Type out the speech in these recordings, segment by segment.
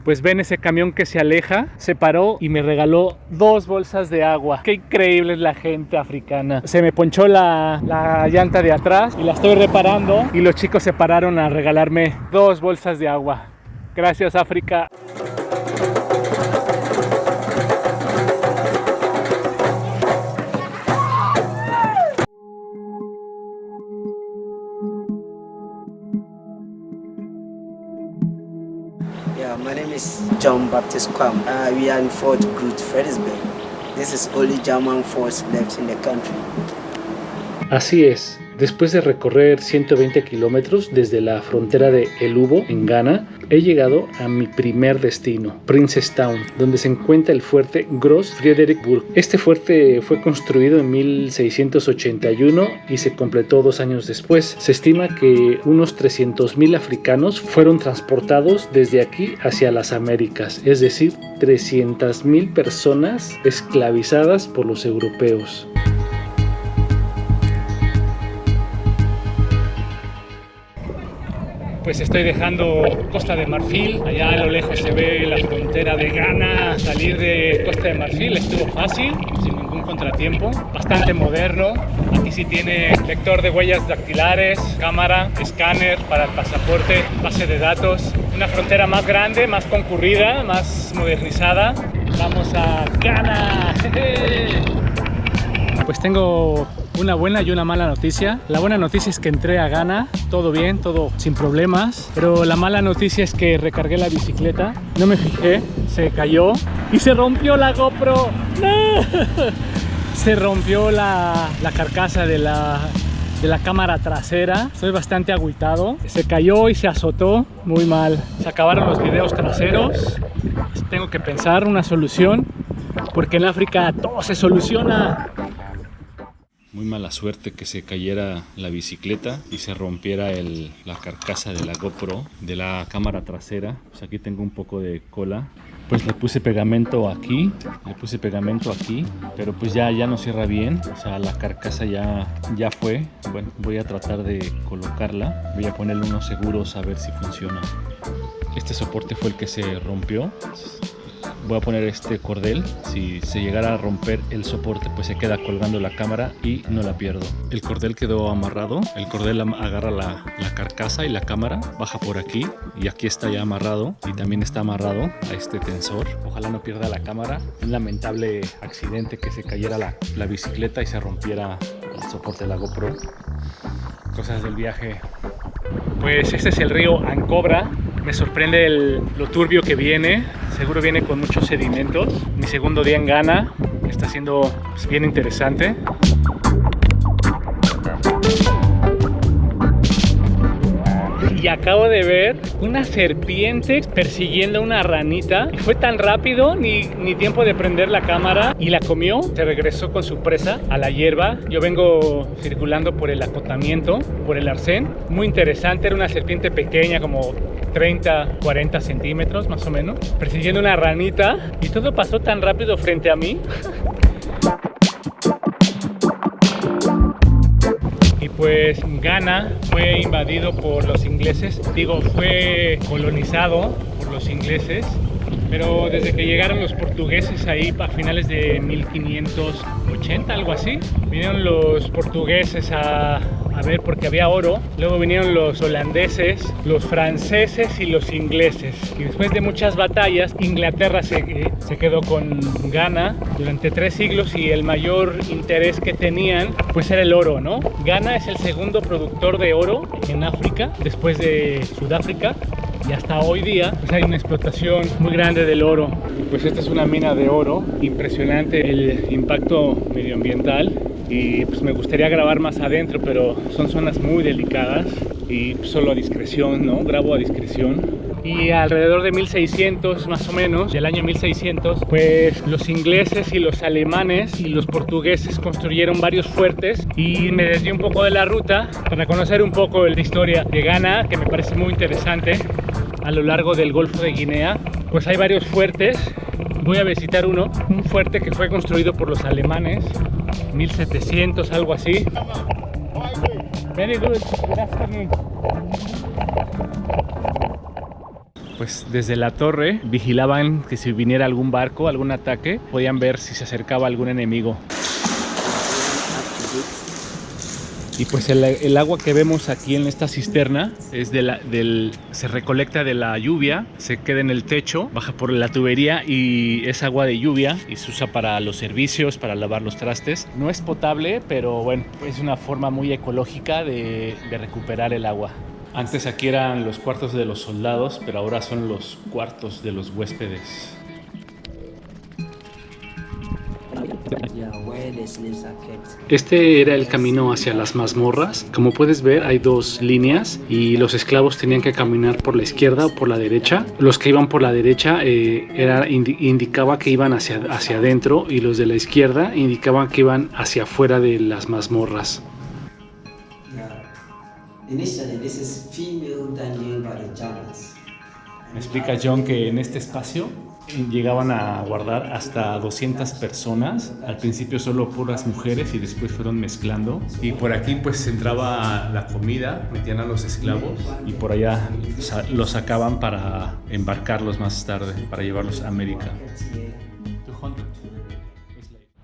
pues ven ese camión que se aleja, se paró y me regaló 2 bolsas de agua. Qué increíble es la gente africana. Se me ponchó la llanta de atrás y la estoy reparando y los chicos se pararon a regalarme 2 bolsas de agua. Gracias, África. My name is John Baptist Kwam. We are in Fort Groot, Fredericksburg. This is only German force left in the country. Así es. Después de recorrer 120 kilómetros desde la frontera de El Ubo, en Ghana, he llegado a mi primer destino, Princestown, donde se encuentra el fuerte Groot Fredericksburg. Este fuerte fue construido en 1681 y se completó 2 años después. Se estima que unos 300,000 africanos fueron transportados desde aquí hacia las Américas, es decir, 300,000 personas esclavizadas por los europeos. Pues estoy dejando Costa de Marfil, allá a lo lejos se ve la frontera de Ghana. Salir de Costa de Marfil estuvo fácil, sin ningún contratiempo, bastante moderno. Aquí sí tiene lector de huellas dactilares, cámara, escáner para el pasaporte, base de datos. Una frontera más grande, más concurrida, más modernizada. Vamos a Ghana. Pues tengo una buena y una mala noticia. La buena noticia es que entré a Ghana, todo bien, todo sin problemas. Pero la mala noticia es que recargué la bicicleta, no me fijé, se cayó y se rompió la GoPro. ¡No! Se rompió la carcasa de la cámara trasera. Estoy bastante agüitado. Se cayó y se azotó muy mal. Se acabaron los videos traseros. Tengo que pensar una solución, porque en África todo se soluciona. Muy mala suerte que se cayera la bicicleta y se rompiera la carcasa de la GoPro, de la cámara trasera. Pues aquí tengo un poco de cola. Pues le puse pegamento aquí, pero pues ya no cierra bien. O sea, la carcasa ya fue. Bueno, voy a tratar de colocarla. Voy a ponerle unos seguros a ver si funciona. Este soporte fue el que se rompió. Voy a poner este cordel. Si se llegara a romper el soporte, pues se queda colgando la cámara y no la pierdo. El cordel quedó amarrado. El cordel agarra la carcasa y la cámara, baja por aquí y aquí está ya amarrado, y también está amarrado a este tensor. Ojalá no pierda la cámara. Un lamentable accidente que se cayera la bicicleta y se rompiera el soporte de la GoPro. Cosas del viaje. Pues este es el río Ancobra. Me sorprende lo turbio que viene. Seguro viene con muchos sedimentos. Mi segundo día en Ghana está siendo pues, bien interesante. Y acabo de ver una serpiente persiguiendo a una ranita. Y fue tan rápido, ni tiempo de prender la cámara. Y la comió. Se regresó con su presa a la hierba. Yo vengo circulando por el acotamiento, por el Arsén. Muy interesante. Era una serpiente pequeña, como 30, 40 centímetros más o menos, persiguiendo una ranita. Y todo pasó tan rápido frente a mí. Y pues Ghana fue invadido por los ingleses, fue colonizado por los ingleses, pero desde que llegaron los portugueses ahí a finales de 1580, algo así, vinieron los portugueses a ver, porque había oro. Luego vinieron los holandeses, los franceses y los ingleses. Y después de muchas batallas, Inglaterra se quedó con Ghana durante 3 siglos, y el mayor interés que tenían pues era el oro, ¿no? Ghana es el segundo productor de oro en África, después de Sudáfrica. Y hasta hoy día pues hay una explotación muy grande del oro. Pues esta es una mina de oro, impresionante el impacto medioambiental. Y pues me gustaría grabar más adentro, pero son zonas muy delicadas y solo a discreción, ¿no? Grabo a discreción. Y alrededor de 1600 más o menos, del año 1600, pues los ingleses y los alemanes y los portugueses construyeron varios fuertes, y me desvié un poco de la ruta para conocer un poco la historia de Ghana, que me parece muy interesante. A lo largo del Golfo de Guinea pues hay varios fuertes. Voy a visitar un fuerte que fue construido por los alemanes, 1700, algo así. Very good. Good afternoon. pues desde la torre vigilaban que si viniera algún barco, algún ataque, podían ver si se acercaba algún enemigo. Y pues el agua que vemos aquí en esta cisterna es se recolecta de la lluvia, se queda en el techo, baja por la tubería y es agua de lluvia y se usa para los servicios, para lavar los trastes. No es potable, pero bueno, es una forma muy ecológica de recuperar el agua. Antes aquí eran los cuartos de los soldados, pero ahora son los cuartos de los huéspedes. Este era el camino hacia las mazmorras. Como puedes ver, hay dos líneas y los esclavos tenían que caminar por la izquierda o por la derecha. Los que iban por la derecha indicaba que iban hacia adentro y los de la izquierda indicaban que iban hacia afuera de las mazmorras. Me explica John que en este espacio llegaban a guardar hasta 200 personas. Al principio solo puras mujeres y después fueron mezclando. Y por aquí pues entraba la comida, metían a los esclavos y por allá los sacaban para embarcarlos más tarde, para llevarlos a América.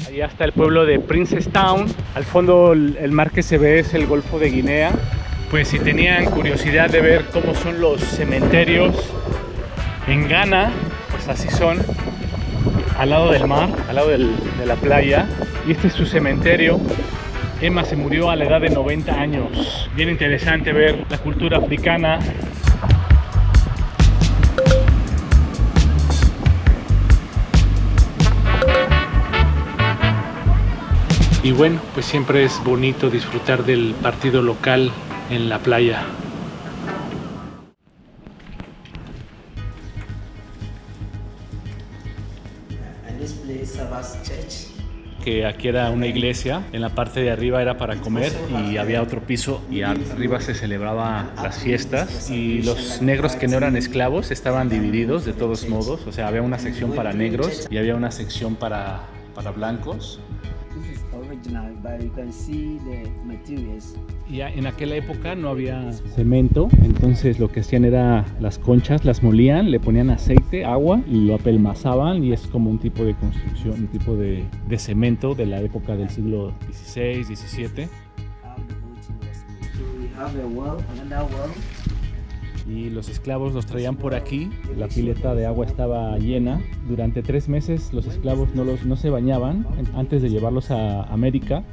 Allá está el pueblo de Princestown. Al fondo el mar que se ve es el Golfo de Guinea. Pues si tenían curiosidad de ver cómo son los cementerios en Ghana, pues así son, al lado del mar, al lado de la playa. Y este es su cementerio. Emma se murió a la edad de 90 años. Bien interesante ver la cultura africana. Y bueno, pues siempre es bonito disfrutar del partido local en la playa. Que aquí era una iglesia, en la parte de arriba era para comer y había otro piso y arriba se celebraban las fiestas y los negros que no eran esclavos estaban divididos de todos modos, o sea, había una sección para negros y había una sección para blancos. Y en aquella época no había cemento, entonces lo que hacían era las conchas, las molían, le ponían aceite, agua y lo apelmazaban y es como un tipo de construcción, un tipo de cemento de la época del siglo XVI, XVII. Y los esclavos los traían por aquí, la pileta de agua estaba llena. Durante 3 meses los esclavos no se bañaban antes de llevarlos a América.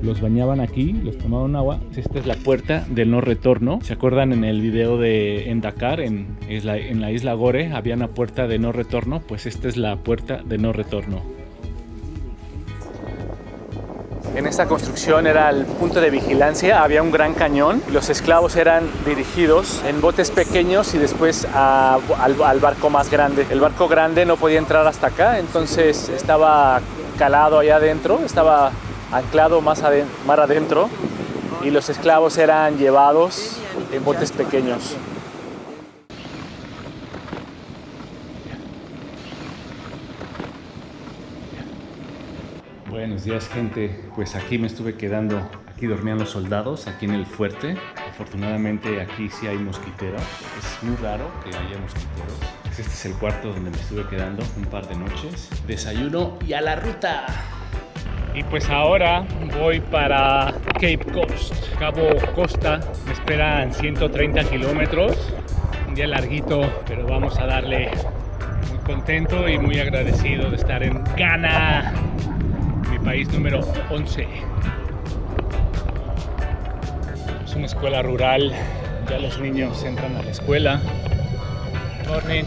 Los bañaban aquí, los tomaban agua. Esta es la puerta del no retorno. ¿Se acuerdan en el video en Dakar, en la isla Gore, había una puerta de no retorno? Pues esta es la puerta de no retorno. En esta construcción era el punto de vigilancia, había un gran cañón. Los esclavos eran dirigidos en botes pequeños y después al barco más grande. El barco grande no podía entrar hasta acá, entonces estaba calado allá adentro, estaba anclado más adentro y los esclavos eran llevados en botes pequeños. Buenos días, gente. Pues aquí me estuve quedando, aquí dormían los soldados, aquí en el fuerte. Afortunadamente aquí sí hay mosquitero. Es muy raro que haya mosquiteros. Pues este es el cuarto donde me estuve quedando un par de noches. Desayuno y a la ruta. Y pues ahora voy para Cape Coast, Cabo Costa. Me esperan 130 kilómetros. Un día larguito, pero vamos a darle. Muy contento y muy agradecido de estar en Ghana, mi país número 11. Es una escuela rural, ya los niños entran a la escuela. Morning.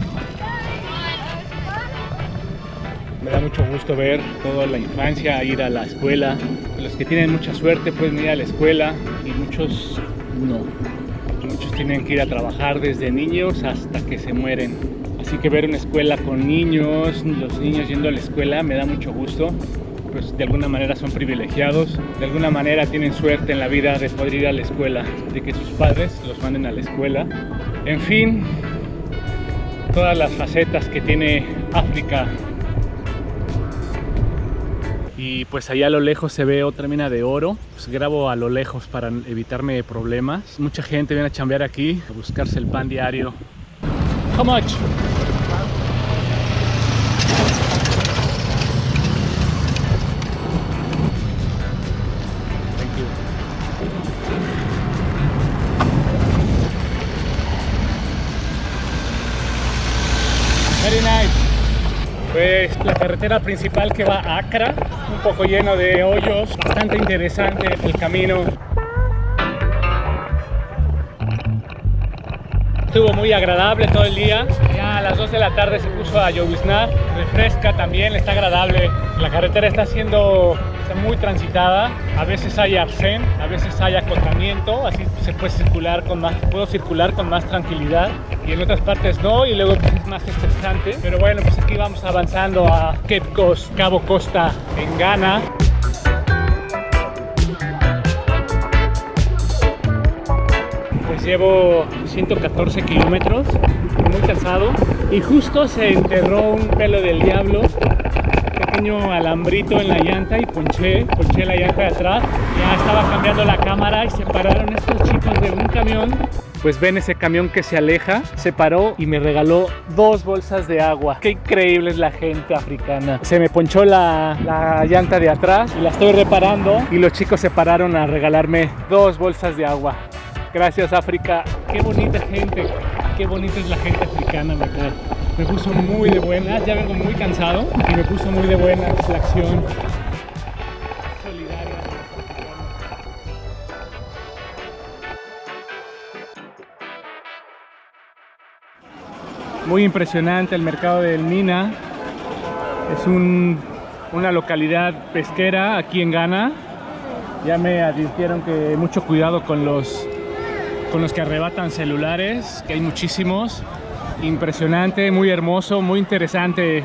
Me da mucho gusto ver toda la infancia ir a la escuela. Los que tienen mucha suerte pueden ir a la escuela y muchos no. Muchos tienen que ir a trabajar desde niños hasta que se mueren. Así que ver una escuela con niños, los niños yendo a la escuela, me da mucho gusto. Pues de alguna manera son privilegiados, de alguna manera tienen suerte en la vida de poder ir a la escuela, de que sus padres los manden a la escuela. En fin, todas las facetas que tiene África. Y pues allá a lo lejos se ve otra mina de oro. Pues grabo a lo lejos para evitarme problemas. Mucha gente viene a chambear aquí, a buscarse el pan diario. How much? Thank you. Very nice. Pues la carretera principal que va a Accra, un poco lleno de hoyos, bastante interesante el camino. Estuvo muy agradable todo el día. Ya a las 2 de la tarde se puso a lloviznar, refresca también, está agradable. La carretera está muy transitada, a veces hay arcén, a veces hay acotamiento, así se puede puedo circular con más tranquilidad, y en otras partes no, y luego pues, es más estresante. Pero bueno, pues aquí vamos avanzando a Cape Coast, Cabo Costa en Ghana. Pues llevo 114 kilómetros, muy cansado, y justo se enterró un pelo del diablo, pequeño alambrito en la llanta, y ponché la llanta de atrás. Ya estaba cambiando la cámara y se pararon estos chicos de un camión. Pues ven ese camión que se aleja, se paró y me regaló 2 bolsas de agua. Qué increíble es la gente africana. Se me ponchó la llanta de atrás y la estoy reparando, y los chicos se pararon a regalarme 2 bolsas de agua. Gracias, África. Qué bonita gente, qué bonita es la gente africana, me cae. Me puso muy de buenas, ya vengo muy cansado y me puso muy de buenas la acción solidaria de los africanos. Muy impresionante el mercado del Mina. Es una localidad pesquera aquí en Ghana. Ya me advirtieron que mucho cuidado con los que arrebatan celulares, que hay muchísimos. Impresionante, muy hermoso, muy interesante